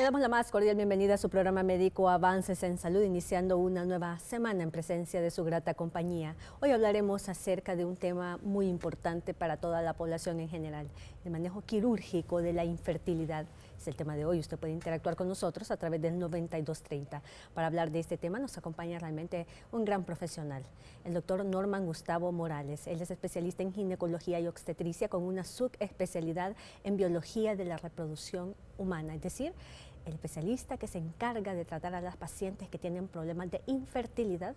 damos la más cordial bienvenida a su programa médico Avances en Salud, iniciando una nueva semana en presencia de su grata compañía. Hoy hablaremos acerca de un tema muy importante para toda la población en general, el manejo quirúrgico de la infertilidad. Es el tema de hoy. Usted puede interactuar con nosotros a través del 9230. Para hablar de este tema nos acompaña realmente un gran profesional, el doctor Norman Gustavo Morales. Él es especialista en ginecología y obstetricia con una subespecialidad en biología de la reproducción humana, es decir, el especialista que se encarga de tratar a las pacientes que tienen problemas de infertilidad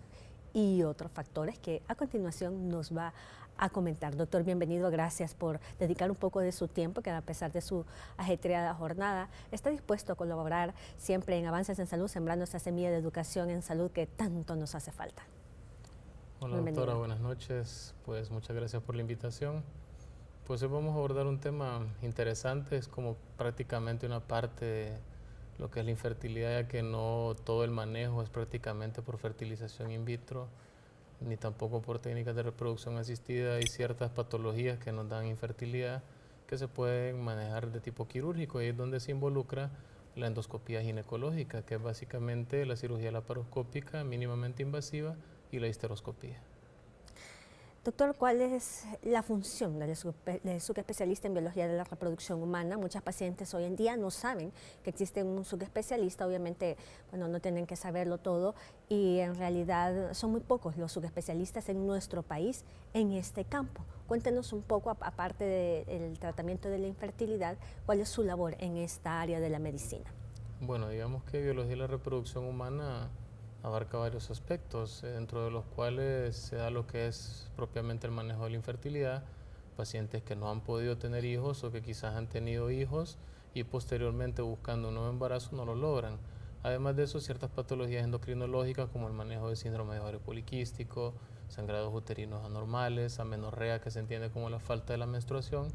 y otros factores que a continuación nos va a comentar. Doctor, bienvenido, gracias por dedicar un poco de su tiempo, que a pesar de su ajetreada jornada, está dispuesto a colaborar siempre en Avances en Salud, sembrando esa semilla de educación en salud que tanto nos hace falta. Hola doctora, buenas noches, pues muchas gracias por la invitación. Pues hoy vamos a abordar un tema interesante, es como prácticamente una parte de lo que es la infertilidad, ya que no todo el manejo es prácticamente por fertilización in vitro, ni tampoco por técnicas de reproducción asistida. Hay ciertas patologías que nos dan infertilidad que se pueden manejar de tipo quirúrgico, y es donde se involucra la endoscopía ginecológica, que es básicamente la cirugía laparoscópica mínimamente invasiva y la histeroscopía. Doctor, ¿cuál es la función del subespecialista en biología de la reproducción humana? Muchas pacientes hoy en día no saben que existe un subespecialista, obviamente, bueno, no tienen que saberlo todo, y en realidad son muy pocos los subespecialistas en nuestro país en este campo. Cuéntenos un poco, aparte del tratamiento de la infertilidad, ¿cuál es su labor en esta área de la medicina? Bueno, digamos que biología de la reproducción humana abarca varios aspectos, dentro de los cuales se da lo que es propiamente el manejo de la infertilidad, pacientes que no han podido tener hijos o que quizás han tenido hijos y posteriormente buscando un nuevo embarazo no lo logran. Además de eso, ciertas patologías endocrinológicas como el manejo de síndrome de ovario poliquístico, sangrados uterinos anormales, amenorrea, que se entiende como la falta de la menstruación,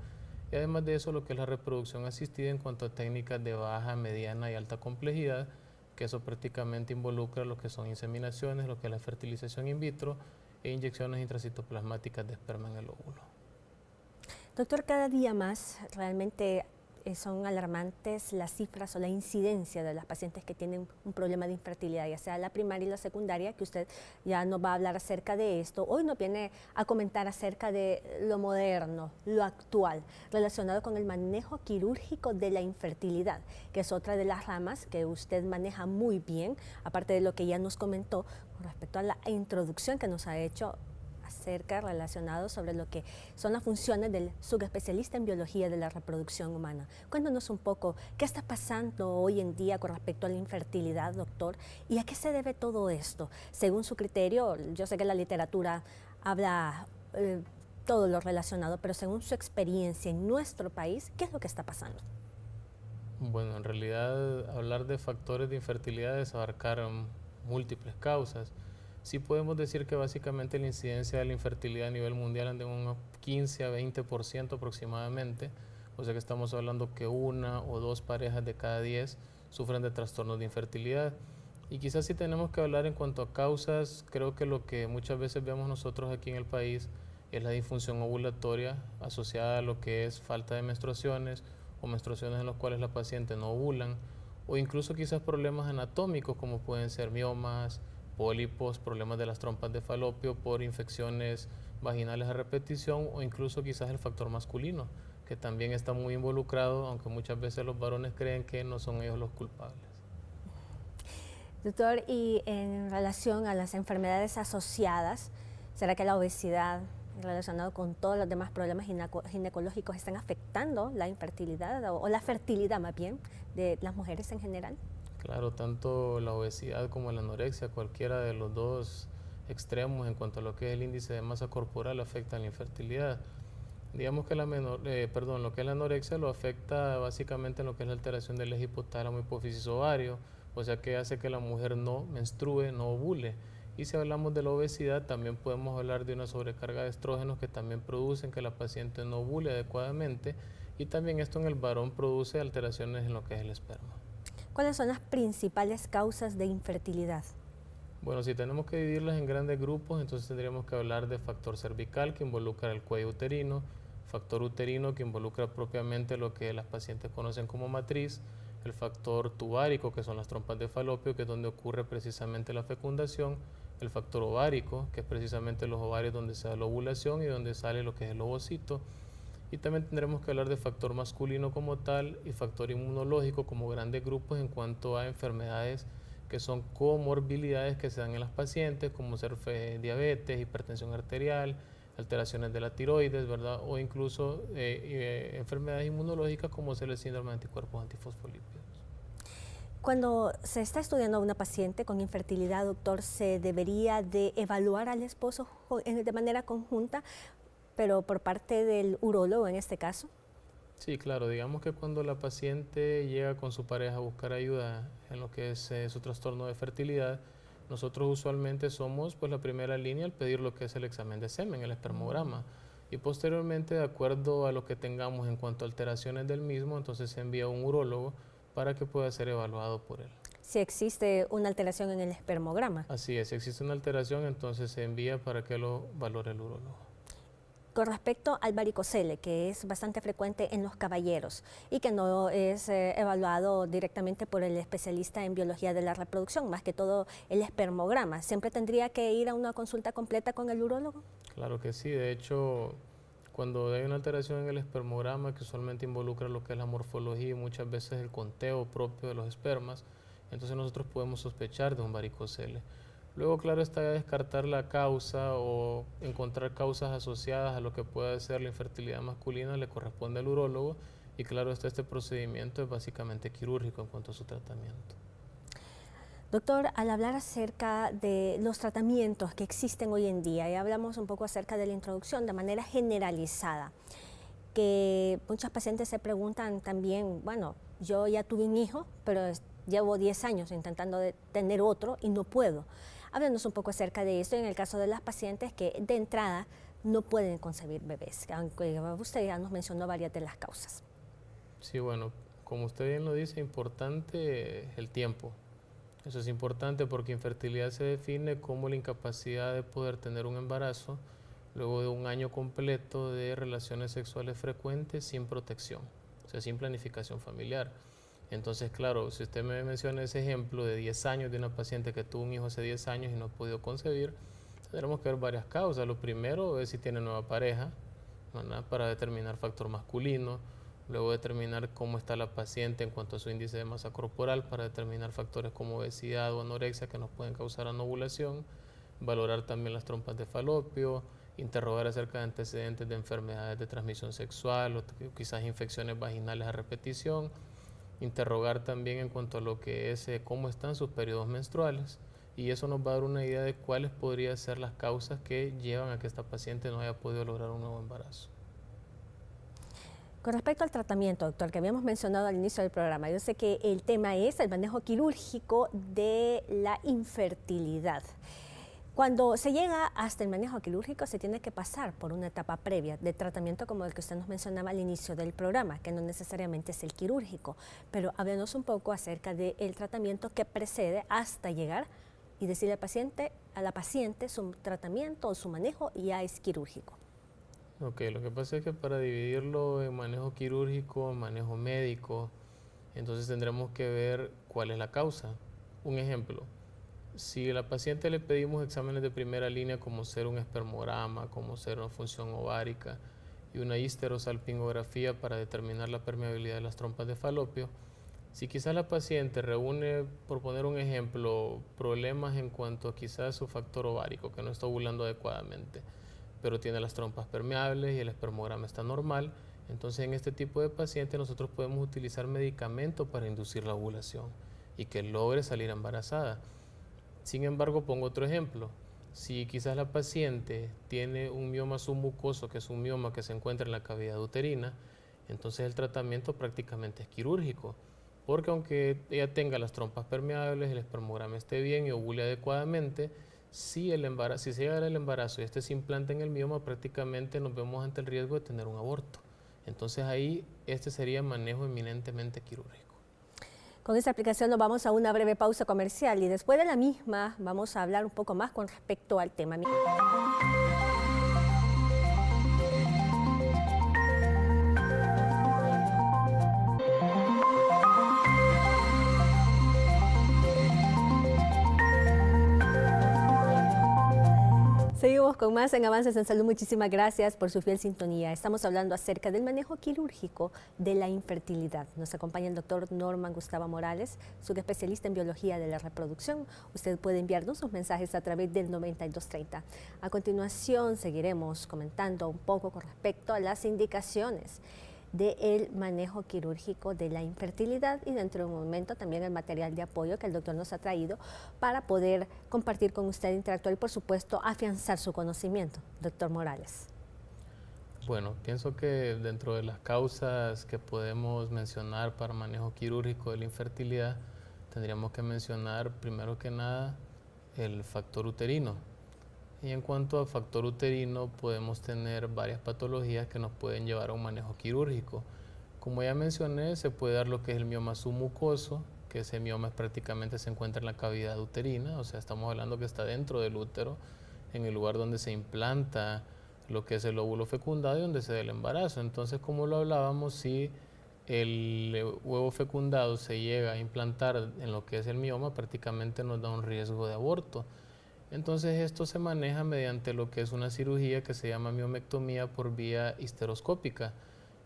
y además de eso lo que es la reproducción asistida en cuanto a técnicas de baja, mediana y alta complejidad, que eso prácticamente involucra lo que son inseminaciones, lo que es la fertilización in vitro e inyecciones intracitoplasmáticas de esperma en el óvulo. Doctor, cada día más realmente son alarmantes las cifras o la incidencia de las pacientes que tienen un problema de infertilidad, ya sea la primaria y la secundaria, que usted ya nos va a hablar acerca de esto. Hoy nos viene a comentar acerca de lo moderno, lo actual, relacionado con el manejo quirúrgico de la infertilidad, que es otra de las ramas que usted maneja muy bien, aparte de lo que ya nos comentó con respecto a la introducción que nos ha hecho acerca relacionado sobre lo que son las funciones del subespecialista en biología de la reproducción humana. Cuéntanos un poco qué está pasando hoy en día con respecto a la infertilidad, doctor, y a qué se debe todo esto. Según su criterio, yo sé que la literatura habla todo lo relacionado, pero según su experiencia en nuestro país, ¿qué es lo que está pasando? Bueno, en realidad hablar de factores de infertilidad es abarcar múltiples causas. Sí podemos decir que básicamente la incidencia de la infertilidad a nivel mundial anda en un 15 a 20% aproximadamente, o sea que estamos hablando que 1 o 2 parejas de cada 10 sufren de trastornos de infertilidad. Y quizás si tenemos que hablar en cuanto a causas, creo que lo que muchas veces vemos nosotros aquí en el país es la disfunción ovulatoria asociada a lo que es falta de menstruaciones o menstruaciones en las cuales la paciente no ovulan, o incluso quizás problemas anatómicos como pueden ser miomas, pólipos, problemas de las trompas de falopio por infecciones vaginales a repetición, o incluso quizás el factor masculino, que también está muy involucrado, aunque muchas veces los varones creen que no son ellos los culpables. Doctor, y en relación a las enfermedades asociadas, ¿será que la obesidad relacionado con todos los demás problemas ginecológicos están afectando la infertilidad o la fertilidad más bien de las mujeres en general? Claro, tanto la obesidad como la anorexia, cualquiera de los dos extremos en cuanto a lo que es el índice de masa corporal afecta a la infertilidad. Digamos que lo que es la anorexia lo afecta básicamente en lo que es la alteración del eje hipotálamo hipófisis ovario, o sea que hace que la mujer no menstrue, no ovule. Y si hablamos de la obesidad, también podemos hablar de una sobrecarga de estrógenos que también producen que la paciente no ovule adecuadamente, y también esto en el varón produce alteraciones en lo que es el esperma. ¿Cuáles son las principales causas de infertilidad? Bueno, si tenemos que dividirlas en grandes grupos, entonces tendríamos que hablar de factor cervical, que involucra el cuello uterino, factor uterino, que involucra propiamente lo que las pacientes conocen como matriz, el factor tubárico, que son las trompas de falopio, que es donde ocurre precisamente la fecundación, el factor ovárico, que es precisamente los ovarios donde se da la ovulación y donde sale lo que es el ovocito. Y también tendremos que hablar de factor masculino como tal y factor inmunológico como grandes grupos en cuanto a enfermedades que son comorbilidades que se dan en las pacientes, como ser diabetes, hipertensión arterial, alteraciones de la tiroides, ¿verdad? O incluso enfermedades inmunológicas como ser el síndrome de anticuerpos antifosfolípidos. Cuando se está estudiando a una paciente con infertilidad, doctor, ¿se debería de evaluar al esposo de manera conjunta, pero por parte del urólogo en este caso? Sí, claro, digamos que cuando la paciente llega con su pareja a buscar ayuda en lo que es su trastorno de fertilidad, nosotros usualmente somos pues la primera línea al pedir lo que es el examen de semen, el espermograma, y posteriormente, de acuerdo a lo que tengamos en cuanto a alteraciones del mismo, entonces se envía a un urólogo para que pueda ser evaluado por él. Si existe una alteración en el espermograma. Así es, si existe una alteración, entonces se envía para que lo valore el urólogo. Con respecto al varicocele, que es bastante frecuente en los caballeros y que no es evaluado directamente por el especialista en biología de la reproducción, más que todo el espermograma, ¿siempre tendría que ir a una consulta completa con el urólogo? Claro que sí, de hecho, cuando hay una alteración en el espermograma que usualmente involucra lo que es la morfología y muchas veces el conteo propio de los espermas, entonces nosotros podemos sospechar de un varicocele. Luego, claro, está descartar la causa o encontrar causas asociadas a lo que pueda ser la infertilidad masculina le corresponde al urólogo y claro está, este procedimiento es básicamente quirúrgico en cuanto a su tratamiento. Doctor, al hablar acerca de los tratamientos que existen hoy en día, y hablamos un poco acerca de la introducción de manera generalizada, que muchos pacientes se preguntan también, bueno, yo ya tuve un hijo, pero llevo 10 años intentando tener otro y no puedo. Háblanos un poco acerca de esto en el caso de las pacientes que de entrada no pueden concebir bebés, aunque usted ya nos mencionó varias de las causas. Sí, bueno, como usted bien lo dice, importante el tiempo. Eso es importante porque infertilidad se define como la incapacidad de poder tener un embarazo luego de un año completo de relaciones sexuales frecuentes sin protección, o sea, sin planificación familiar. Entonces, claro, si usted me menciona ese ejemplo de 10 años de una paciente que tuvo un hijo hace 10 años y no ha podido concebir, tendremos que ver varias causas. Lo primero es si tiene nueva pareja, ¿verdad? Para determinar factor masculino, luego determinar cómo está la paciente en cuanto a su índice de masa corporal para determinar factores como obesidad o anorexia que nos pueden causar anovulación, valorar también las trompas de falopio, interrogar acerca de antecedentes de enfermedades de transmisión sexual o quizás infecciones vaginales a repetición, interrogar también en cuanto a lo que es cómo están sus periodos menstruales y eso nos va a dar una idea de cuáles podrían ser las causas que llevan a que esta paciente no haya podido lograr un nuevo embarazo. Con respecto al tratamiento, doctor, que habíamos mencionado al inicio del programa, yo sé que el tema es el manejo quirúrgico de la infertilidad. Cuando se llega hasta el manejo quirúrgico se tiene que pasar por una etapa previa de tratamiento como el que usted nos mencionaba al inicio del programa, que no necesariamente es el quirúrgico, pero háblenos un poco acerca del tratamiento que precede hasta llegar y decirle a la paciente su tratamiento o su manejo ya es quirúrgico. Ok, lo que pasa es que para dividirlo en manejo quirúrgico, en manejo médico, entonces tendremos que ver cuál es la causa. Un ejemplo. Si a la paciente le pedimos exámenes de primera línea como ser un espermograma, como ser una función ovárica y una histerosalpingografía para determinar la permeabilidad de las trompas de falopio, si quizás la paciente reúne, por poner un ejemplo, problemas en cuanto a quizás su factor ovárico, que no está ovulando adecuadamente, pero tiene las trompas permeables y el espermograma está normal, entonces en este tipo de paciente nosotros podemos utilizar medicamentos para inducir la ovulación y que logre salir embarazada. Sin embargo, pongo otro ejemplo. Si quizás la paciente tiene un mioma submucoso, que es un mioma que se encuentra en la cavidad uterina, entonces el tratamiento prácticamente es quirúrgico, porque aunque ella tenga las trompas permeables, el espermograma esté bien y ovule adecuadamente, si se llega al embarazo y este se implanta en el mioma, prácticamente nos vemos ante el riesgo de tener un aborto. Entonces ahí este sería manejo eminentemente quirúrgico. Con esta aplicación nos vamos a una breve pausa comercial y después de la misma vamos a hablar un poco más con respecto al tema. Seguimos con más en Avances en Salud. Muchísimas gracias por su fiel sintonía. Estamos hablando acerca del manejo quirúrgico de la infertilidad. Nos acompaña el doctor Norman Gustavo Morales, subespecialista en biología de la reproducción. Usted puede enviarnos sus mensajes a través del 9230. A continuación seguiremos comentando un poco con respecto a las indicaciones del manejo quirúrgico de la infertilidad y dentro de un momento también el material de apoyo que el doctor nos ha traído para poder compartir con usted, interactuar y por supuesto afianzar su conocimiento. Doctor Morales. Bueno, pienso que dentro de las causas que podemos mencionar para manejo quirúrgico de la infertilidad, tendríamos que mencionar primero que nada el factor uterino. Y en cuanto al factor uterino, podemos tener varias patologías que nos pueden llevar a un manejo quirúrgico. Como ya mencioné, se puede dar lo que es el mioma submucoso, que ese mioma prácticamente se encuentra en la cavidad uterina, o sea, estamos hablando que está dentro del útero, en el lugar donde se implanta lo que es el óvulo fecundado y donde se da el embarazo. Entonces, como lo hablábamos, si el huevo fecundado se llega a implantar en lo que es el mioma, prácticamente nos da un riesgo de aborto. Entonces esto se maneja mediante lo que es una cirugía que se llama miomectomía por vía histeroscópica,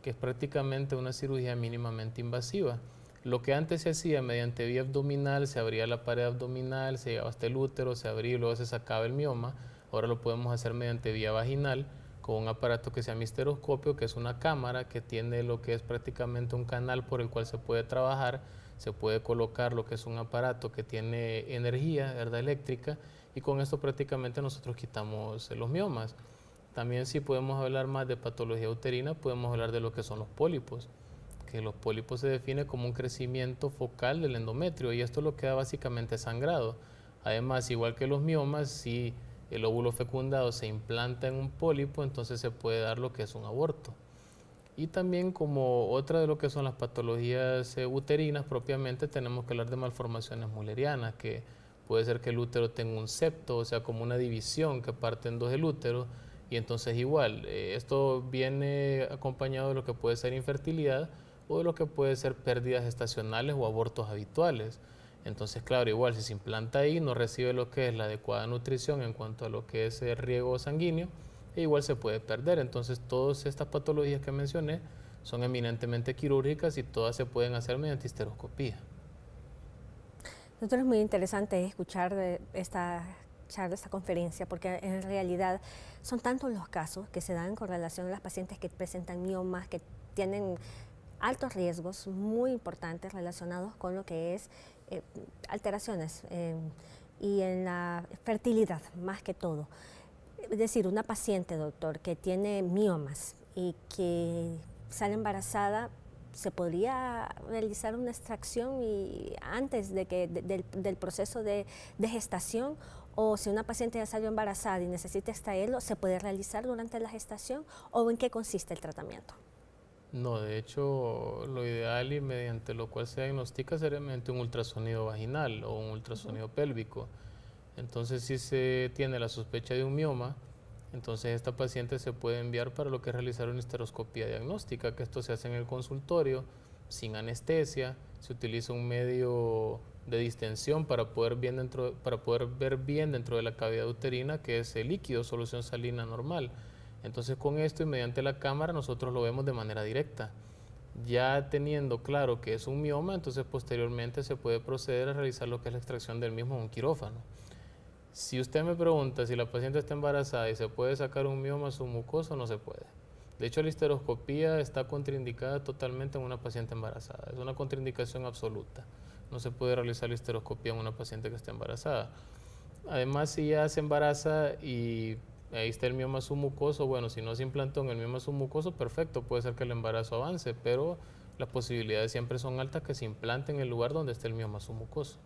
que es prácticamente una cirugía mínimamente invasiva. Lo que antes se hacía mediante vía abdominal, se abría la pared abdominal, se llegaba hasta el útero, se abría y luego se sacaba el mioma. Ahora lo podemos hacer mediante vía vaginal con un aparato que se llama histeroscopio, que es una cámara que tiene lo que es prácticamente un canal por el cual se puede trabajar, se puede colocar lo que es un aparato que tiene energía, ¿verdad?, eléctrica, y con esto prácticamente nosotros quitamos los miomas. También si podemos hablar más de patología uterina, podemos hablar de lo que son los pólipos, que los pólipos se define como un crecimiento focal del endometrio y esto lo queda básicamente sangrado. Además, igual que los miomas, si el óvulo fecundado se implanta en un pólipo, entonces se puede dar lo que es un aborto. Y también como otra de lo que son las patologías uterinas propiamente, tenemos que hablar de malformaciones mullerianas, que puede ser que el útero tenga un septo, o sea, como una división que parte en dos del útero, y entonces igual, esto viene acompañado de lo que puede ser infertilidad o de lo que puede ser pérdidas gestacionales o abortos habituales. Entonces, claro, igual si se implanta ahí, no recibe lo que es la adecuada nutrición en cuanto a lo que es el riego sanguíneo, e igual se puede perder. Entonces, todas estas patologías que mencioné son eminentemente quirúrgicas y todas se pueden hacer mediante histeroscopía. Doctor, es muy interesante escuchar esta charla, esta conferencia, porque en realidad son tantos los casos que se dan con relación a las pacientes que presentan miomas, que tienen altos riesgos muy importantes relacionados con lo que es alteraciones y en la fertilidad más que todo. Es decir, una paciente, doctor, que tiene miomas y que sale embarazada, ¿se podría realizar una extracción antes del proceso de gestación? O si una paciente ya salió embarazada y necesita extraerlo, ¿se puede realizar durante la gestación? ¿O en qué consiste el tratamiento? No, de hecho, lo ideal y mediante lo cual se diagnostica sería mediante un ultrasonido vaginal o un ultrasonido pélvico. Entonces, si se tiene la sospecha de un mioma, entonces esta paciente se puede enviar para lo que es realizar una histeroscopía diagnóstica, que esto se hace en el consultorio, sin anestesia, se utiliza un medio de distensión para poder ver bien dentro de la cavidad uterina, que es el líquido, solución salina normal. Entonces con esto y mediante la cámara nosotros lo vemos de manera directa. Ya teniendo claro que es un mioma, entonces posteriormente se puede proceder a realizar lo que es la extracción del mismo en un quirófano. Si usted me pregunta si la paciente está embarazada y se puede sacar un mioma submucoso, no se puede. De hecho, la histeroscopía está contraindicada totalmente en una paciente embarazada. Es una contraindicación absoluta. No se puede realizar la histeroscopía en una paciente que está embarazada. Además, si ya se embaraza y ahí está el mioma submucoso, bueno, si no se implantó en el mioma submucoso, perfecto, puede ser que el embarazo avance, pero las posibilidades siempre son altas que se implante en el lugar donde esté el mioma submucoso.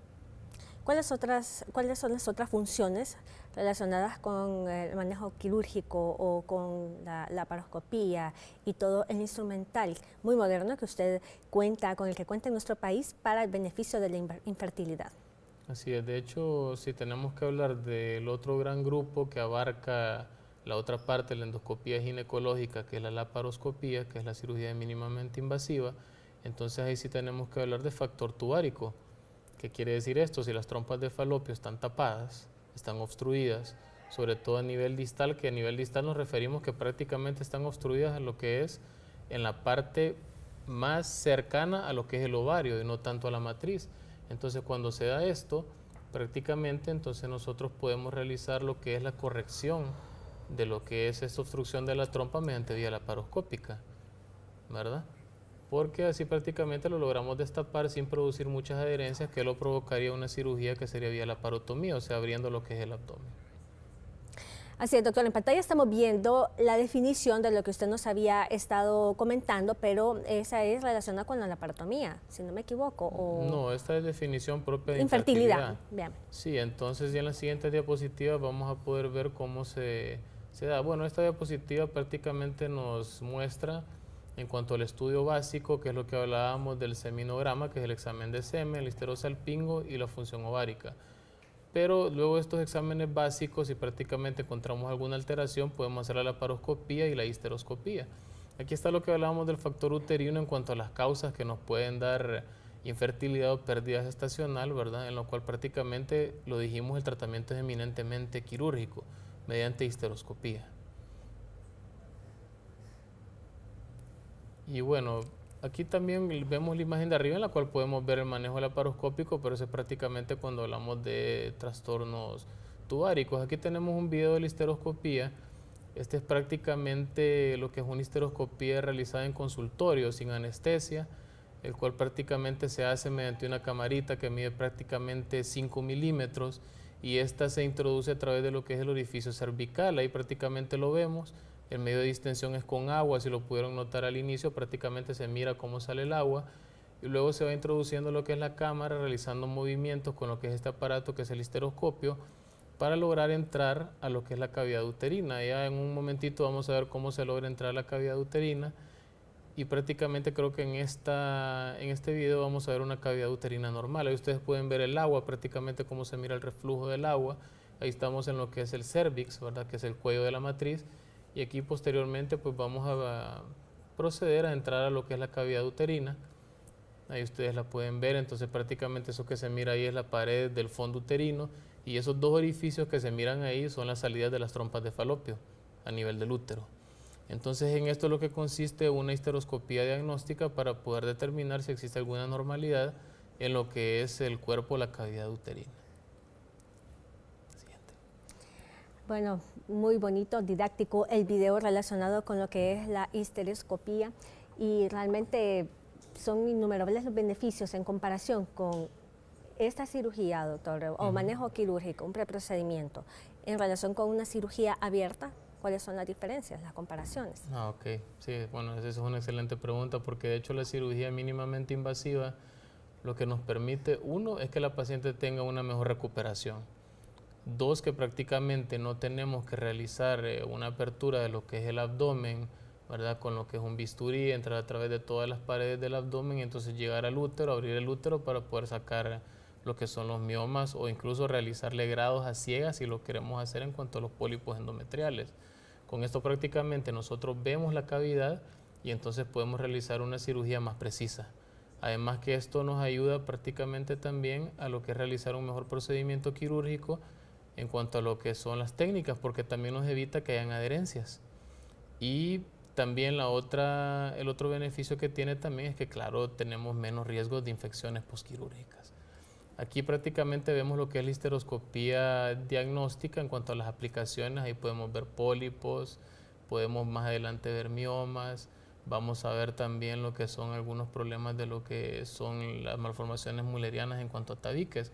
¿Cuáles son las otras funciones relacionadas con el manejo quirúrgico o con la laparoscopía y todo el instrumental muy moderno que usted cuenta, con el que cuenta en nuestro país para el beneficio de la infertilidad? Así es, de hecho, si tenemos que hablar del otro gran grupo que abarca la otra parte de la endoscopía ginecológica, que es la laparoscopía, que es la cirugía mínimamente invasiva, entonces ahí sí tenemos que hablar de factor tubárico. ¿Qué quiere decir esto? Si las trompas de falopio están tapadas, están obstruidas, sobre todo a nivel distal, que a nivel distal nos referimos que prácticamente están obstruidas a lo que es en la parte más cercana a lo que es el ovario y no tanto a la matriz. Entonces cuando se da esto, prácticamente entonces nosotros podemos realizar lo que es la corrección de lo que es esta obstrucción de la trompa mediante vía laparoscópica, ¿verdad? Porque así prácticamente lo logramos destapar sin producir muchas adherencias, que lo provocaría una cirugía que sería vía laparotomía, o sea, abriendo lo que es el abdomen. Así es, doctor, en pantalla estamos viendo la definición de lo que usted nos había estado comentando, pero esa es relacionada con la laparotomía, si no me equivoco. O no, esta es definición propia de infertilidad. Bien. Sí, entonces ya en la siguiente diapositiva vamos a poder ver cómo se da. Bueno, esta diapositiva prácticamente nos muestra en cuanto al estudio básico, que es lo que hablábamos del seminograma, que es el examen de semen, el histerosalpingo y la función ovárica. Pero luego de estos exámenes básicos, si prácticamente encontramos alguna alteración, podemos hacer la laparoscopía y la histeroscopía. Aquí está lo que hablábamos del factor uterino en cuanto a las causas que nos pueden dar infertilidad o pérdida gestacional, ¿verdad? En lo cual prácticamente, lo dijimos, el tratamiento es eminentemente quirúrgico, mediante histeroscopía. Y bueno, aquí también vemos la imagen de arriba en la cual podemos ver el manejo laparoscópico, pero eso es prácticamente cuando hablamos de trastornos tubáricos. Aquí tenemos un video de la histeroscopía. Este es prácticamente lo que es una histeroscopía realizada en consultorio, sin anestesia, el cual prácticamente se hace mediante una camarita que mide prácticamente 5 milímetros y esta se introduce a través de lo que es el orificio cervical. Ahí prácticamente lo vemos. El medio de distensión es con agua, si lo pudieron notar al inicio, prácticamente se mira cómo sale el agua y luego se va introduciendo lo que es la cámara, realizando movimientos con lo que es este aparato que es el histeroscopio para lograr entrar a lo que es la cavidad uterina. Ya en un momentito vamos a ver cómo se logra entrar a la cavidad uterina y prácticamente creo que en este video vamos a ver una cavidad uterina normal. Ahí ustedes pueden ver el agua, prácticamente cómo se mira el reflujo del agua. Ahí estamos en lo que es el cervix, ¿verdad? Que es el cuello de la matriz. Y aquí posteriormente pues vamos a proceder a entrar a lo que es la cavidad uterina. Ahí ustedes la pueden ver, entonces prácticamente eso que se mira ahí es la pared del fondo uterino y esos dos orificios que se miran ahí son las salidas de las trompas de falopio a nivel del útero. Entonces en esto es lo que consiste una histeroscopía diagnóstica para poder determinar si existe alguna normalidad en lo que es el cuerpo o la cavidad uterina. Bueno, muy bonito, didáctico el video relacionado con lo que es la histeroscopía y realmente son innumerables los beneficios en comparación con esta cirugía, doctor, o manejo quirúrgico, un preprocedimiento, en relación con una cirugía abierta. ¿Cuáles son las diferencias, las comparaciones? Ok, sí, bueno, esa es una excelente pregunta porque de hecho la cirugía mínimamente invasiva lo que nos permite, uno, es que la paciente tenga una mejor recuperación. Dos, que prácticamente no tenemos que realizar una apertura de lo que es el abdomen, ¿verdad? Con lo que es un bisturí, entrar a través de todas las paredes del abdomen y entonces llegar al útero, abrir el útero para poder sacar lo que son los miomas o incluso realizarle grados a ciegas si lo queremos hacer en cuanto a los pólipos endometriales. Con esto prácticamente nosotros vemos la cavidad y entonces podemos realizar una cirugía más precisa. Además que esto nos ayuda prácticamente también a lo que es realizar un mejor procedimiento quirúrgico en cuanto a lo que son las técnicas, porque también nos evita que hayan adherencias. Y también el otro beneficio que tiene también es que, claro, tenemos menos riesgos de infecciones posquirúrgicas. Aquí prácticamente vemos lo que es la histeroscopía diagnóstica en cuanto a las aplicaciones. Ahí podemos ver pólipos, podemos más adelante ver miomas, vamos a ver también lo que son algunos problemas de lo que son las malformaciones mullerianas en cuanto a tabiques.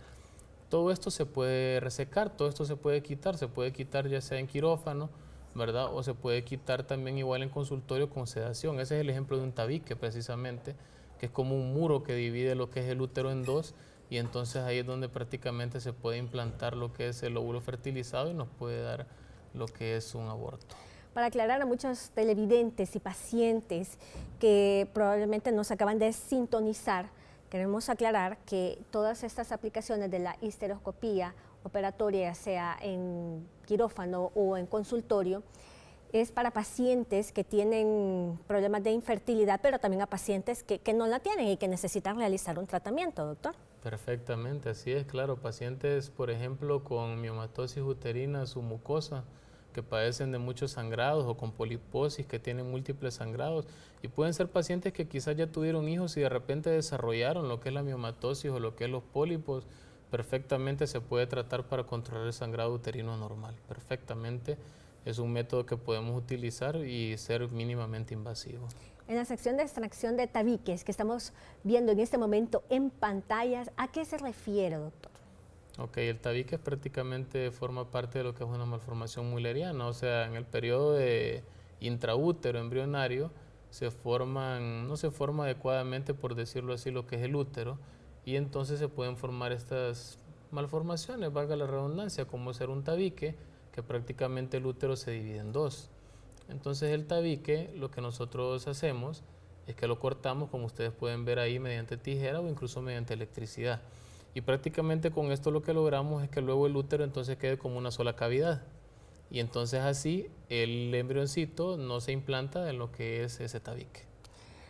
Todo esto se puede resecar, todo esto se puede quitar ya sea en quirófano, ¿verdad? O se puede quitar también igual en consultorio con sedación. Ese es el ejemplo de un tabique precisamente, que es como un muro que divide lo que es el útero en dos y entonces ahí es donde prácticamente se puede implantar lo que es el óvulo fertilizado y nos puede dar lo que es un aborto. Para aclarar a muchos televidentes y pacientes que probablemente nos acaban de sintonizar, queremos aclarar que todas estas aplicaciones de la histeroscopía operatoria, sea en quirófano o en consultorio, es para pacientes que tienen problemas de infertilidad, pero también a pacientes que no la tienen y que necesitan realizar un tratamiento, doctor. Perfectamente, así es, claro. Pacientes, por ejemplo, con miomatosis uterina submucosa, que padecen de muchos sangrados o con poliposis, que tienen múltiples sangrados. Y pueden ser pacientes que quizás ya tuvieron hijos y de repente desarrollaron lo que es la miomatosis o lo que es los pólipos. Perfectamente se puede tratar para controlar el sangrado uterino anormal. Perfectamente es un método que podemos utilizar y ser mínimamente invasivo. En la sección de extracción de tabiques que estamos viendo en este momento en pantallas, ¿a qué se refiere, doctor? Ok, el tabique prácticamente forma parte de lo que es una malformación mulleriana, o sea, en el periodo de intraútero embrionario no se forma adecuadamente, por decirlo así, lo que es el útero, y entonces se pueden formar estas malformaciones, valga la redundancia, como ser un tabique, que prácticamente el útero se divide en dos. Entonces el tabique, lo que nosotros hacemos es que lo cortamos, como ustedes pueden ver ahí, mediante tijera o incluso mediante electricidad. Y prácticamente con esto lo que logramos es que luego el útero entonces quede como una sola cavidad. Y entonces así el embrioncito no se implanta en lo que es ese tabique.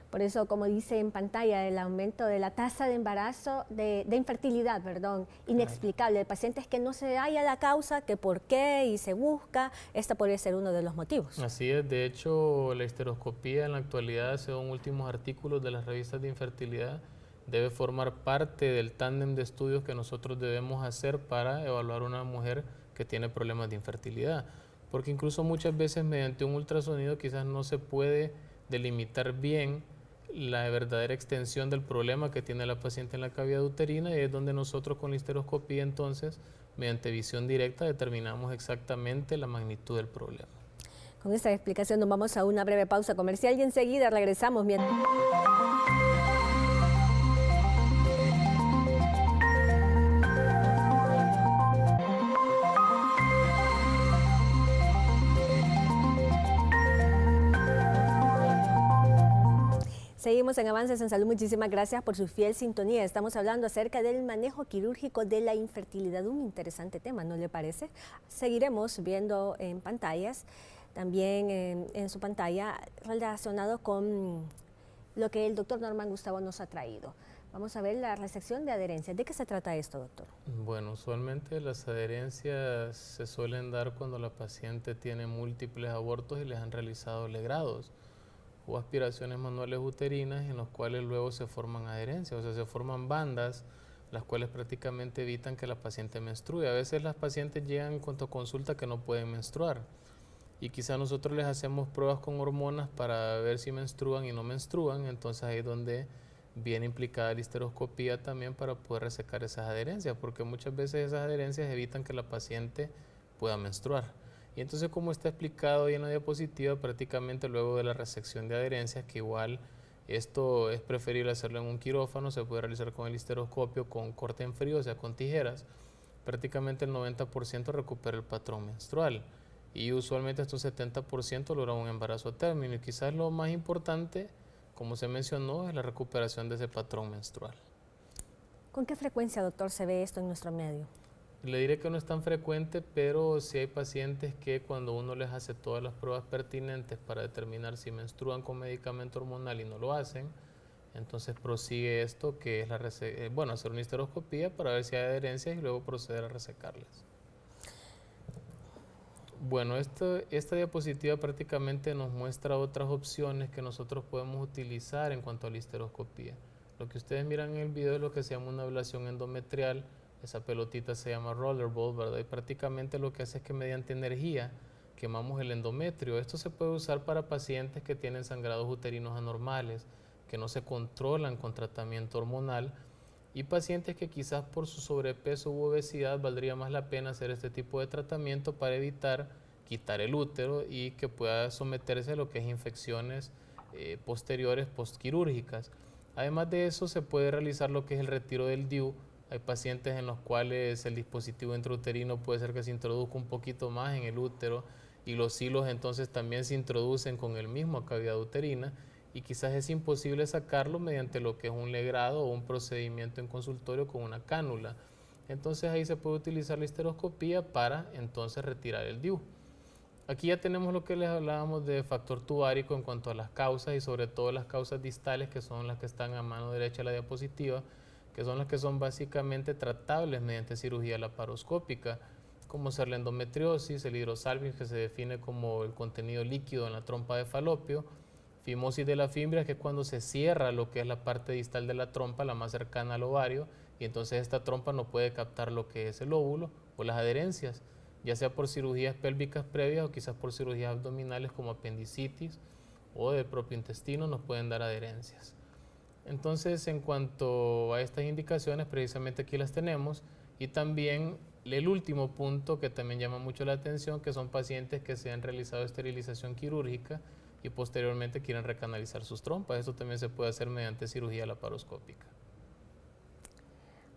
Por eso, como dice en pantalla, el aumento de la tasa de embarazo, de infertilidad, inexplicable. De pacientes que no se halla la causa, que por qué y se busca, esta podría ser uno de los motivos. Así es, de hecho la histeroscopía en la actualidad, según últimos artículos de las revistas de infertilidad, debe formar parte del tándem de estudios que nosotros debemos hacer para evaluar a una mujer que tiene problemas de infertilidad. Porque incluso muchas veces mediante un ultrasonido quizás no se puede delimitar bien la verdadera extensión del problema que tiene la paciente en la cavidad uterina, y es donde nosotros con la histeroscopía entonces, mediante visión directa, determinamos exactamente la magnitud del problema. Con esta explicación nos vamos a una breve pausa comercial y enseguida regresamos. Seguimos en Avances en Salud. Muchísimas gracias por su fiel sintonía. Estamos hablando acerca del manejo quirúrgico de la infertilidad, un interesante tema, ¿no le parece? Seguiremos viendo en pantallas, también en su pantalla, relacionado con lo que el doctor Norman Gustavo nos ha traído. Vamos a ver la resección de adherencias. ¿De qué se trata esto, doctor? Bueno, usualmente las adherencias se suelen dar cuando la paciente tiene múltiples abortos y les han realizado legrados o aspiraciones manuales uterinas, en los cuales luego se forman adherencias, o sea, se forman bandas, las cuales prácticamente evitan que la paciente menstrue. A veces las pacientes llegan con tu consulta que no pueden menstruar, y quizá nosotros les hacemos pruebas con hormonas para ver si menstruan y no menstruan. Entonces ahí es donde viene implicada la histeroscopía también para poder resecar esas adherencias, porque muchas veces esas adherencias evitan que la paciente pueda menstruar. Y entonces, como está explicado ahí en la diapositiva, prácticamente luego de la resección de adherencias, que igual esto es preferible hacerlo en un quirófano, se puede realizar con el histeroscopio, con corte en frío, o sea, con tijeras, prácticamente el 90% recupera el patrón menstrual, y usualmente hasta un 70% logra un embarazo a término. Y quizás lo más importante, como se mencionó, es la recuperación de ese patrón menstrual. ¿Con qué frecuencia, doctor, se ve esto en nuestro medio? Le diré que no es tan frecuente, pero sí hay pacientes que cuando uno les hace todas las pruebas pertinentes para determinar si menstruan con medicamento hormonal y no lo hacen, entonces prosigue esto, que es hacer una histeroscopía para ver si hay adherencias y luego proceder a resecarlas. Bueno, esta diapositiva prácticamente nos muestra otras opciones que nosotros podemos utilizar en cuanto a la histeroscopía. Lo que ustedes miran en el video es lo que se llama una ablación endometrial. Esa pelotita se llama rollerball, ¿verdad? Y prácticamente lo que hace es que mediante energía quemamos el endometrio. Esto se puede usar para pacientes que tienen sangrados uterinos anormales, que no se controlan con tratamiento hormonal, y pacientes que quizás por su sobrepeso u obesidad valdría más la pena hacer este tipo de tratamiento para evitar quitar el útero y que pueda someterse a lo que es infecciones posteriores postquirúrgicas. Además de eso, se puede realizar lo que es el retiro del DIU. Hay pacientes en los cuales el dispositivo intrauterino puede ser que se introduzca un poquito más en el útero, y los hilos entonces también se introducen con el mismo cavidad uterina, y quizás es imposible sacarlo mediante lo que es un legrado o un procedimiento en consultorio con una cánula. Entonces ahí se puede utilizar la histeroscopía para entonces retirar el DIU. Aquí ya tenemos lo que les hablábamos de factor tubárico en cuanto a las causas, y sobre todo las causas distales, que son las que están a mano derecha de la diapositiva, que son las que son básicamente tratables mediante cirugía laparoscópica, como ser la endometriosis, el hidrosalpinx, que se define como el contenido líquido en la trompa de falopio, fimosis de la fimbria, que es cuando se cierra lo que es la parte distal de la trompa, la más cercana al ovario, y entonces esta trompa no puede captar lo que es el óvulo, o las adherencias, ya sea por cirugías pélvicas previas o quizás por cirugías abdominales como apendicitis o del propio intestino nos pueden dar adherencias. Entonces, en cuanto a estas indicaciones, precisamente aquí las tenemos, y también el último punto que también llama mucho la atención, que son pacientes que se han realizado esterilización quirúrgica y posteriormente quieren recanalizar sus trompas. Esto también se puede hacer mediante cirugía laparoscópica.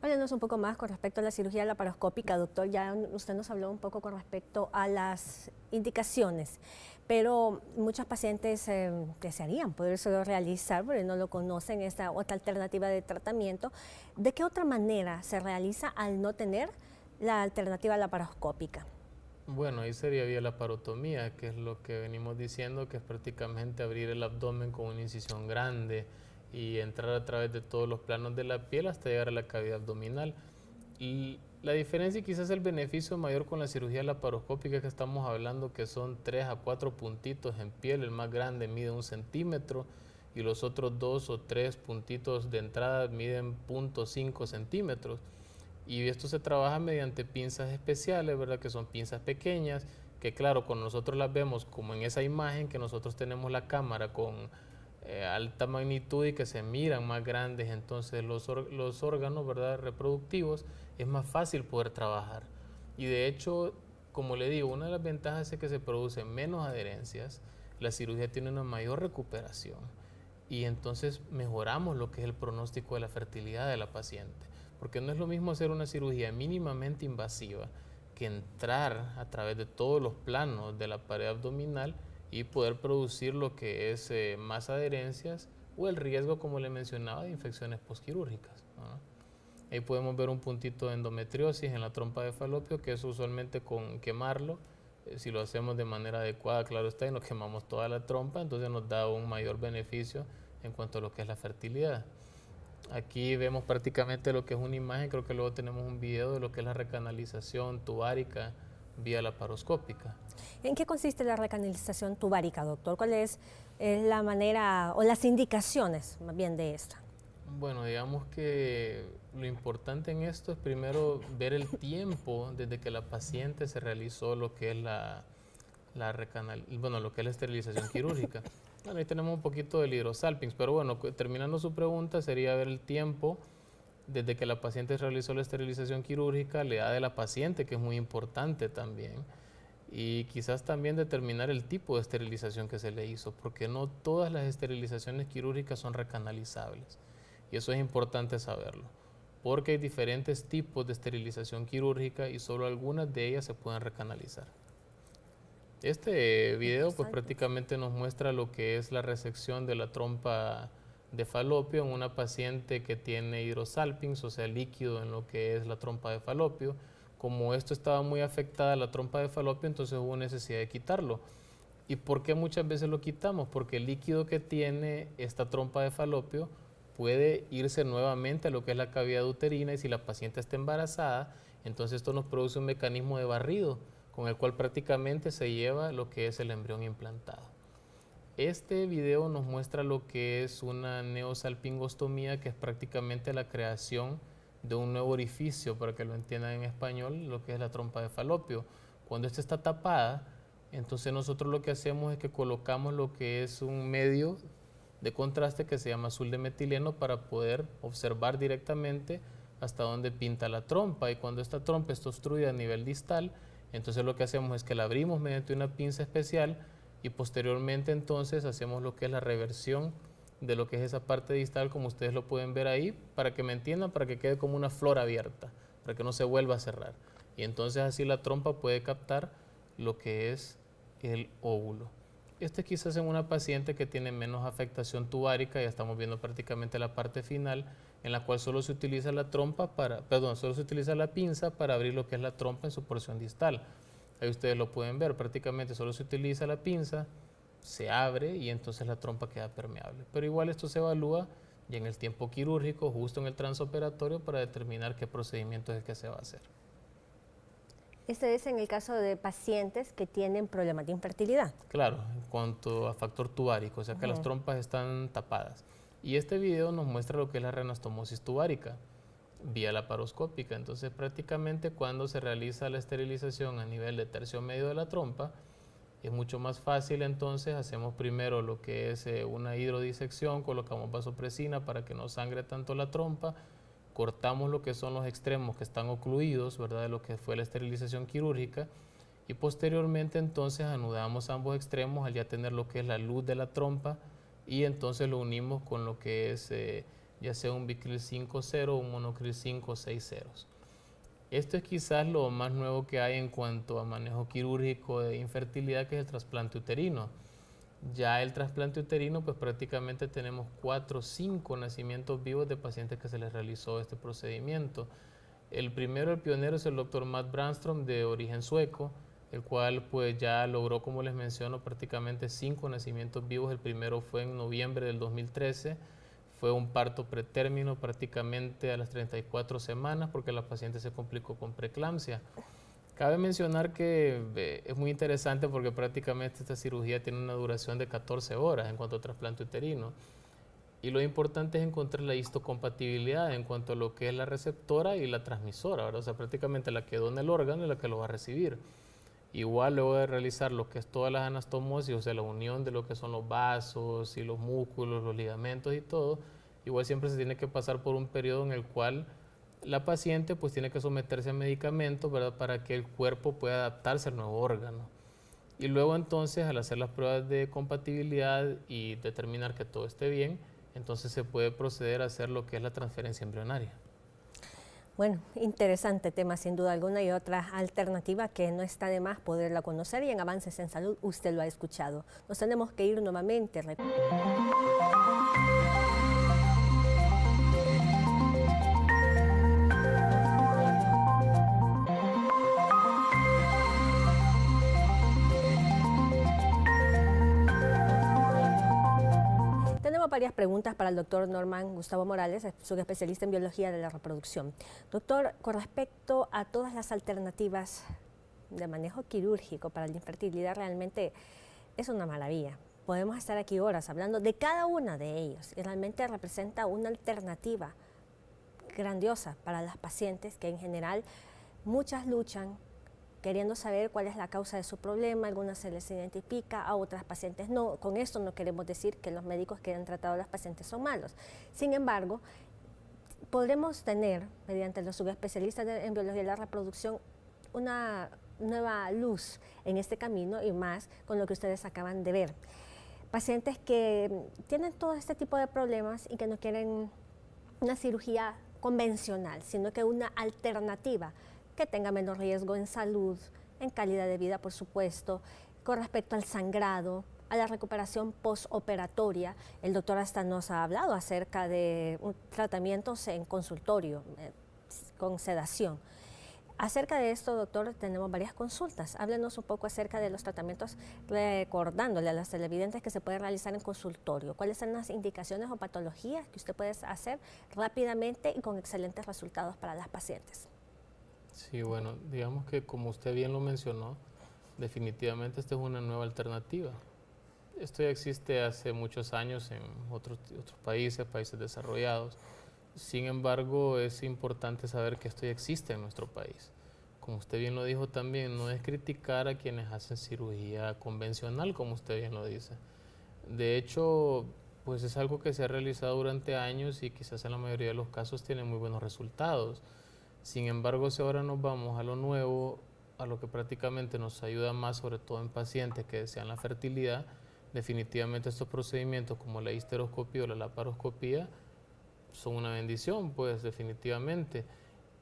Háblenos un poco más con respecto a la cirugía laparoscópica, doctor. Ya usted nos habló un poco con respecto a las indicaciones, pero muchos pacientes desearían podérselo realizar porque no lo conocen, esta otra alternativa de tratamiento. ¿De qué otra manera se realiza al no tener la alternativa laparoscópica? Bueno, ahí sería vía laparotomía, que es lo que venimos diciendo, que es prácticamente abrir el abdomen con una incisión grande y entrar a través de todos los planos de la piel hasta llegar a la cavidad abdominal. Y la diferencia y quizás el beneficio mayor con la cirugía laparoscópica es que estamos hablando que son 3 a 4 puntitos en piel, el más grande mide 1 centímetro y los otros 2 o 3 puntitos de entrada miden 0.5 centímetros. Y esto se trabaja mediante pinzas especiales, ¿verdad? Que son pinzas pequeñas, que claro, cuando nosotros las vemos como en esa imagen que nosotros tenemos la cámara con alta magnitud y que se miran más grandes, entonces los órganos, ¿verdad?, reproductivos, es más fácil poder trabajar. Y de hecho, como le digo, una de las ventajas es que se producen menos adherencias, la cirugía tiene una mayor recuperación y entonces mejoramos lo que es el pronóstico de la fertilidad de la paciente. Porque no es lo mismo hacer una cirugía mínimamente invasiva que entrar a través de todos los planos de la pared abdominal y poder producir lo que es más adherencias o el riesgo, como le mencionaba, de infecciones posquirúrgicas, ¿no? Ahí podemos ver un puntito de endometriosis en la trompa de falopio, que es usualmente con quemarlo. Si lo hacemos de manera adecuada, claro está, y no quemamos toda la trompa, entonces nos da un mayor beneficio en cuanto a lo que es la fertilidad. Aquí vemos prácticamente lo que es una imagen, creo que luego tenemos un video de lo que es la recanalización tubárica vía laparoscópica. ¿En qué consiste la recanalización tubárica, doctor? ¿Cuál es la manera o las indicaciones más bien de esta? Bueno, digamos que lo importante en esto es primero ver el tiempo desde que la paciente se realizó lo que es lo que es la esterilización quirúrgica. Bueno, ahí tenemos un poquito del hidrosalpinx, pero bueno, terminando su pregunta sería ver el tiempo desde que la paciente realizó la esterilización quirúrgica, la edad de la paciente, que es muy importante también, y quizás también determinar el tipo de esterilización que se le hizo, porque no todas las esterilizaciones quirúrgicas son recanalizables, y eso es importante saberlo, porque hay diferentes tipos de esterilización quirúrgica y solo algunas de ellas se pueden recanalizar. Este video pues prácticamente nos muestra lo que es la resección de la trompa de falopio en una paciente que tiene hidrosalpinx, o sea, líquido en lo que es la trompa de falopio. Como esto estaba muy afectada la trompa de falopio, entonces hubo necesidad de quitarlo. ¿Y por qué muchas veces lo quitamos? Porque el líquido que tiene esta trompa de falopio puede irse nuevamente a lo que es la cavidad uterina, y si la paciente está embarazada, entonces esto nos produce un mecanismo de barrido con el cual prácticamente se lleva lo que es el embrión implantado. Este video nos muestra lo que es una neosalpingostomía, que es prácticamente la creación de un nuevo orificio, para que lo entiendan en español, lo que es la trompa de falopio. Cuando esta está tapada, entonces nosotros lo que hacemos es que colocamos lo que es un medio de contraste que se llama azul de metileno para poder observar directamente hasta dónde pinta la trompa, y cuando esta trompa está obstruida a nivel distal, entonces lo que hacemos es que la abrimos mediante una pinza especial y posteriormente entonces hacemos lo que es la reversión de lo que es esa parte distal, como ustedes lo pueden ver ahí, para que me entiendan, para que quede como una flor abierta, para que no se vuelva a cerrar. Y entonces así la trompa puede captar lo que es el óvulo. Este quizás en una paciente que tiene menos afectación tubárica, ya estamos viendo prácticamente la parte final, en la cual solo se utiliza solo se utiliza la pinza para abrir lo que es la trompa en su porción distal. Ahí ustedes lo pueden ver, prácticamente solo se utiliza la pinza, se abre y entonces la trompa queda permeable. Pero igual esto se evalúa y en el tiempo quirúrgico, justo en el transoperatorio, para determinar qué procedimiento es el que se va a hacer. Este es en el caso de pacientes que tienen problemas de infertilidad. Claro, en cuanto a factor tubárico, o sea que las trompas están tapadas. Y este video nos muestra lo que es la reanastomosis tubárica vía laparoscópica. Entonces, prácticamente cuando se realiza la esterilización a nivel de tercio medio de la trompa, es mucho más fácil. Entonces, hacemos primero lo que es una hidrodisección, colocamos vasopresina para que no sangre tanto la trompa, cortamos lo que son los extremos que están ocluidos, ¿verdad?, de lo que fue la esterilización quirúrgica, y posteriormente entonces anudamos ambos extremos al ya tener lo que es la luz de la trompa, y entonces lo unimos con lo que es ya sea un bicril 5.0 o un monocril 5.6.0. Esto es quizás lo más nuevo que hay en cuanto a manejo quirúrgico de infertilidad, que es el trasplante uterino. Ya el trasplante uterino, pues prácticamente tenemos 4 o 5 nacimientos vivos de pacientes que se les realizó este procedimiento. El primero, el pionero, es el doctor Matt Brandstrom, de origen sueco, el cual pues ya logró, como les menciono, prácticamente 5 nacimientos vivos. El primero fue en noviembre del 2013, fue un parto pretérmino prácticamente a las 34 semanas porque la paciente se complicó con preeclampsia. Cabe mencionar que es muy interesante porque prácticamente esta cirugía tiene una duración de 14 horas en cuanto a trasplante uterino. Y lo importante es encontrar la histocompatibilidad en cuanto a lo que es la receptora y la transmisora, ¿verdad? O sea, prácticamente la que dona el órgano y la que lo va a recibir. Igual luego de realizar lo que es todas las anastomosis, o sea, la unión de lo que son los vasos y los músculos, los ligamentos y todo, igual siempre se tiene que pasar por un periodo en el cual la paciente pues tiene que someterse a medicamentos, ¿verdad?, para que el cuerpo pueda adaptarse al nuevo órgano. Y luego entonces, al hacer las pruebas de compatibilidad y determinar que todo esté bien, entonces se puede proceder a hacer lo que es la transferencia embrionaria. Bueno, interesante tema sin duda alguna, y otra alternativa que no está de más poderla conocer, y en Avances en Salud usted lo ha escuchado. Nos tenemos que ir nuevamente. Tenemos varias preguntas para el doctor Norman Gustavo Morales, subespecialista en biología de la reproducción. Doctor, con respecto a todas las alternativas de manejo quirúrgico para la infertilidad, realmente es una maravilla. Podemos estar aquí horas hablando de cada una de ellos, y realmente representa una alternativa grandiosa para las pacientes que en general muchas luchan queriendo saber cuál es la causa de su problema. Algunas se les identifica, a otras pacientes no. Con esto no queremos decir que los médicos que han tratado a las pacientes son malos. Sin embargo, podremos tener, mediante los subespecialistas en biología de la reproducción, una nueva luz en este camino, y más con lo que ustedes acaban de ver. Pacientes que tienen todo este tipo de problemas y que no quieren una cirugía convencional, sino que una alternativa que tenga menos riesgo en salud, en calidad de vida, por supuesto, con respecto al sangrado, a la recuperación postoperatoria. El doctor hasta nos ha hablado acerca de tratamientos en consultorio, con sedación. Acerca de esto, doctor, tenemos varias consultas. Háblenos un poco acerca de los tratamientos, recordándole a los televidentes que se pueden realizar en consultorio. ¿Cuáles son las indicaciones o patologías que usted puede hacer rápidamente y con excelentes resultados para las pacientes? Sí, bueno, digamos que como usted bien lo mencionó, definitivamente esta es una nueva alternativa. Esto ya existe hace muchos años en otros países desarrollados. Sin embargo, es importante saber que esto ya existe en nuestro país. Como usted bien lo dijo también, no es criticar a quienes hacen cirugía convencional, como usted bien lo dice. De hecho, pues es algo que se ha realizado durante años y quizás en la mayoría de los casos tiene muy buenos resultados. Sin embargo, si ahora nos vamos a lo nuevo, a lo que prácticamente nos ayuda más, sobre todo en pacientes que desean la fertilidad, definitivamente estos procedimientos como la histeroscopía o la laparoscopía son una bendición, pues definitivamente.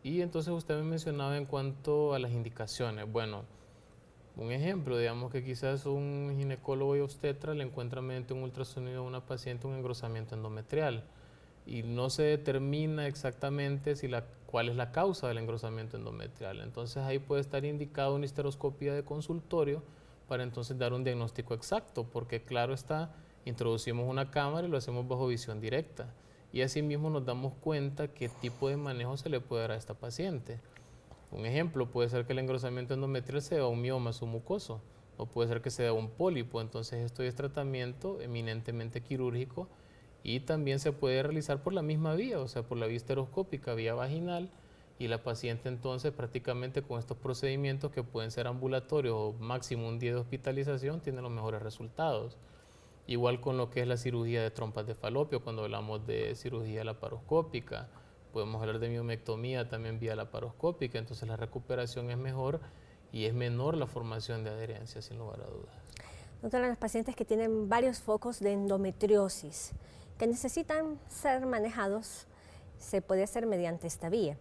Y entonces usted me mencionaba en cuanto a las indicaciones. Bueno, un ejemplo, digamos que quizás un ginecólogo y obstetra le encuentra mediante un ultrasonido a una paciente un engrosamiento endometrial y no se determina exactamente cuál es la causa del engrosamiento endometrial. Entonces ahí puede estar indicado una histeroscopía de consultorio para entonces dar un diagnóstico exacto, porque claro está, introducimos una cámara y lo hacemos bajo visión directa. y asimismo nos damos cuenta qué tipo de manejo se le puede dar a esta paciente. Un ejemplo puede ser que el engrosamiento endometrial sea un mioma submucoso, o puede ser que sea un pólipo. Entonces esto es tratamiento eminentemente quirúrgico y también se puede realizar por la misma vía, o sea, por la vía histeroscópica, vía vaginal, y la paciente entonces prácticamente con estos procedimientos que pueden ser ambulatorios o máximo un día de hospitalización tiene los mejores resultados. Igual con lo que es la cirugía de trompas de falopio, cuando hablamos de cirugía laparoscópica, podemos hablar de miomectomía también vía laparoscópica, entonces la recuperación es mejor y es menor la formación de adherencia, sin lugar a dudas. Doctora, los pacientes que tienen varios focos de endometriosis, que necesitan ser manejados, se puede hacer mediante esta vía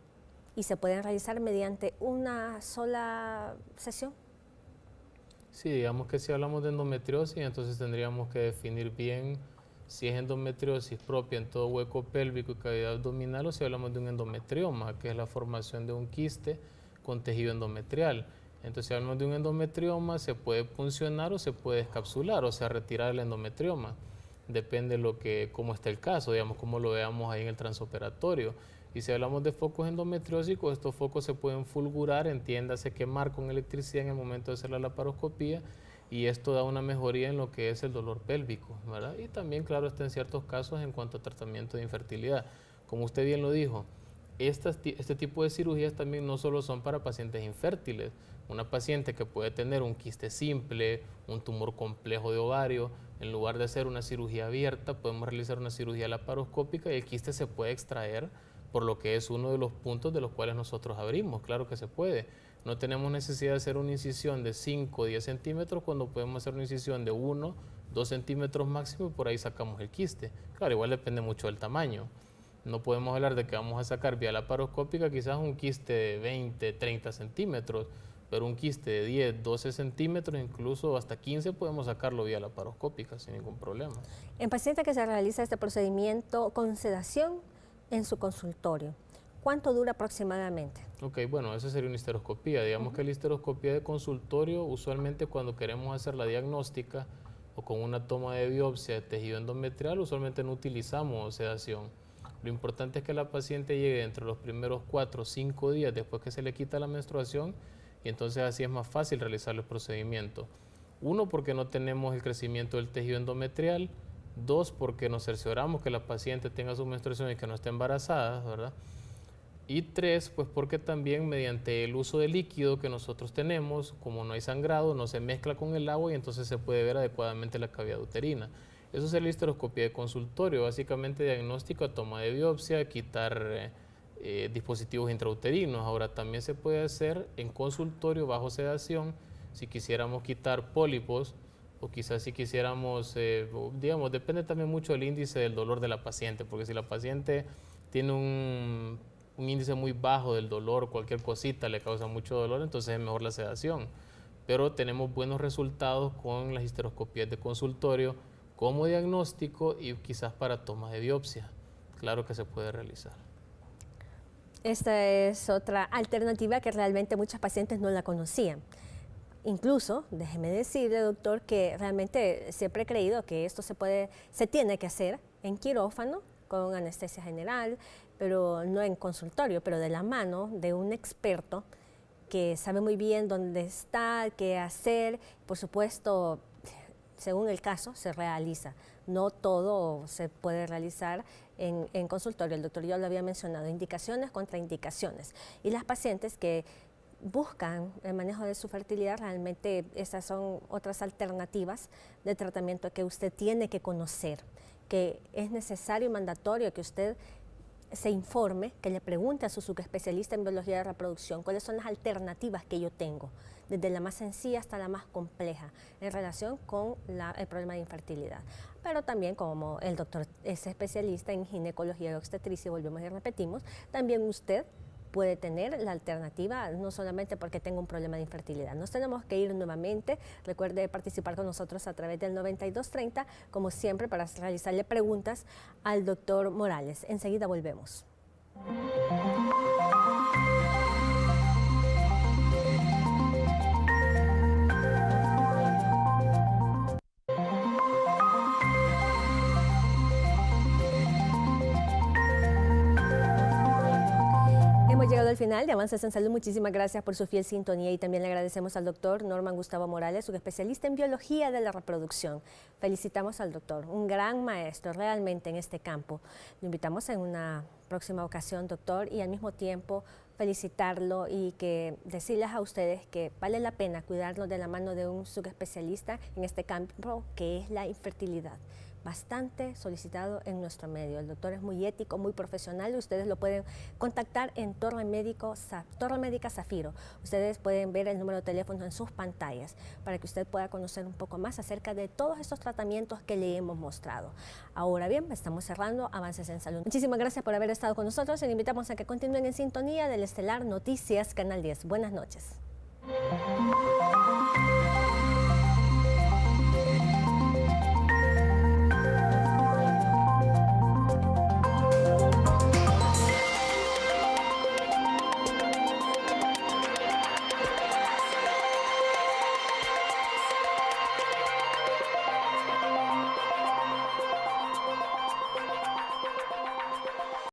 y se pueden realizar mediante una sola sesión. Sí, digamos que si hablamos de endometriosis, entonces tendríamos que definir bien si es endometriosis propia en todo hueco pélvico y cavidad abdominal o si hablamos de un endometrioma, que es la formación de un quiste con tejido endometrial. Entonces, si hablamos de un endometrioma, se puede puncionar o se puede descapsular, o sea, retirar el endometrioma. Depende de cómo esté el caso, digamos, cómo lo veamos ahí en el transoperatorio. Y si hablamos de focos endometriósicos, estos focos se pueden fulgurar, entiéndase quemar con electricidad en el momento de hacer la laparoscopía, y esto da una mejoría en lo que es el dolor pélvico, ¿verdad? Y también, claro, está en ciertos casos en cuanto a tratamiento de infertilidad. Como usted bien lo dijo, este tipo de cirugías también no solo son para pacientes infértiles. Una paciente que puede tener un quiste simple, un tumor complejo de ovario, en lugar de hacer una cirugía abierta, podemos realizar una cirugía laparoscópica y el quiste se puede extraer, por lo que es uno de los puntos de los cuales nosotros abrimos. Claro que se puede. No tenemos necesidad de hacer una incisión de 5 o 10 centímetros cuando podemos hacer una incisión de 1, 2 centímetros máximo y por ahí sacamos el quiste. Claro, igual depende mucho del tamaño. No podemos hablar de que vamos a sacar vía laparoscópica quizás un quiste de 20, 30 centímetros, pero un quiste de 10, 12 centímetros, incluso hasta 15 podemos sacarlo vía laparoscópica sin ningún problema. En paciente que se realiza este procedimiento con sedación en su consultorio, ¿cuánto dura aproximadamente? Ok, bueno, esa sería una histeroscopía. Digamos que la histeroscopía de consultorio, usualmente cuando queremos hacer la diagnóstica o con una toma de biopsia de tejido endometrial, usualmente no utilizamos sedación. Lo importante es que la paciente llegue entre los primeros 4 o 5 días después que se le quita la menstruación y entonces así es más fácil realizar el procedimiento. 1, porque no tenemos el crecimiento del tejido endometrial. 2, porque nos cercioramos que la paciente tenga su menstruación y que no esté embarazada, ¿verdad? Y 3, pues porque también mediante el uso de líquido que nosotros tenemos, como no hay sangrado, no se mezcla con el agua y entonces se puede ver adecuadamente la cavidad uterina. Eso es la histeroscopía de consultorio, básicamente diagnóstico a toma de biopsia, quitar dispositivos intrauterinos. Ahora también se puede hacer en consultorio bajo sedación si quisiéramos quitar pólipos o quizás si quisiéramos, digamos, depende también mucho del índice del dolor de la paciente, porque si la paciente tiene un índice muy bajo del dolor, cualquier cosita le causa mucho dolor, entonces es mejor la sedación. Pero tenemos buenos resultados con las histeroscopías de consultorio como diagnóstico y quizás para toma de biopsia. Claro que se puede realizar. Esta es otra alternativa que realmente muchos pacientes no la conocían. Incluso, déjeme decirle, doctor, que realmente siempre he creído que esto se tiene que hacer en quirófano con anestesia general, pero no en consultorio, pero de la mano de un experto que sabe muy bien dónde está, qué hacer. Por supuesto, según el caso, se realiza. No todo se puede realizar en consultorio. El doctor ya lo había mencionado, indicaciones, contraindicaciones. Y las pacientes que buscan el manejo de su fertilidad, realmente esas son otras alternativas de tratamiento que usted tiene que conocer, que es necesario y mandatorio que usted se informe, que le pregunte a su subespecialista en biología de reproducción cuáles son las alternativas que yo tengo, desde la más sencilla hasta la más compleja, en relación con el problema de infertilidad. Pero también, como el doctor es especialista en ginecología y obstetricia, volvemos y repetimos, también usted puede tener la alternativa, no solamente porque tenga un problema de infertilidad. Nos tenemos que ir nuevamente. Recuerde participar con nosotros a través del 9230, como siempre, para realizarle preguntas al doctor Morales. Enseguida volvemos. llegado al final de Avances en Salud. Muchísimas gracias por su fiel sintonía y también le agradecemos al doctor Norman Gustavo Morales, un especialista en biología de la reproducción. Felicitamos al doctor, un gran maestro realmente en este campo. Lo invitamos en una próxima ocasión, doctor, y al mismo tiempo felicitarlo y decirles a ustedes que vale la pena cuidarlo de la mano de un subespecialista en este campo que es la infertilidad. Bastante solicitado en nuestro medio. El doctor es muy ético, muy profesional. Ustedes lo pueden contactar en Torre Médica Zafiro. Ustedes pueden ver el número de teléfono en sus pantallas para que usted pueda conocer un poco más acerca de todos estos tratamientos que le hemos mostrado. Ahora bien, estamos cerrando Avances en Salud. Muchísimas gracias por haber estado con nosotros y le invitamos a que continúen en sintonía del Estelar Noticias Canal 10. Buenas noches.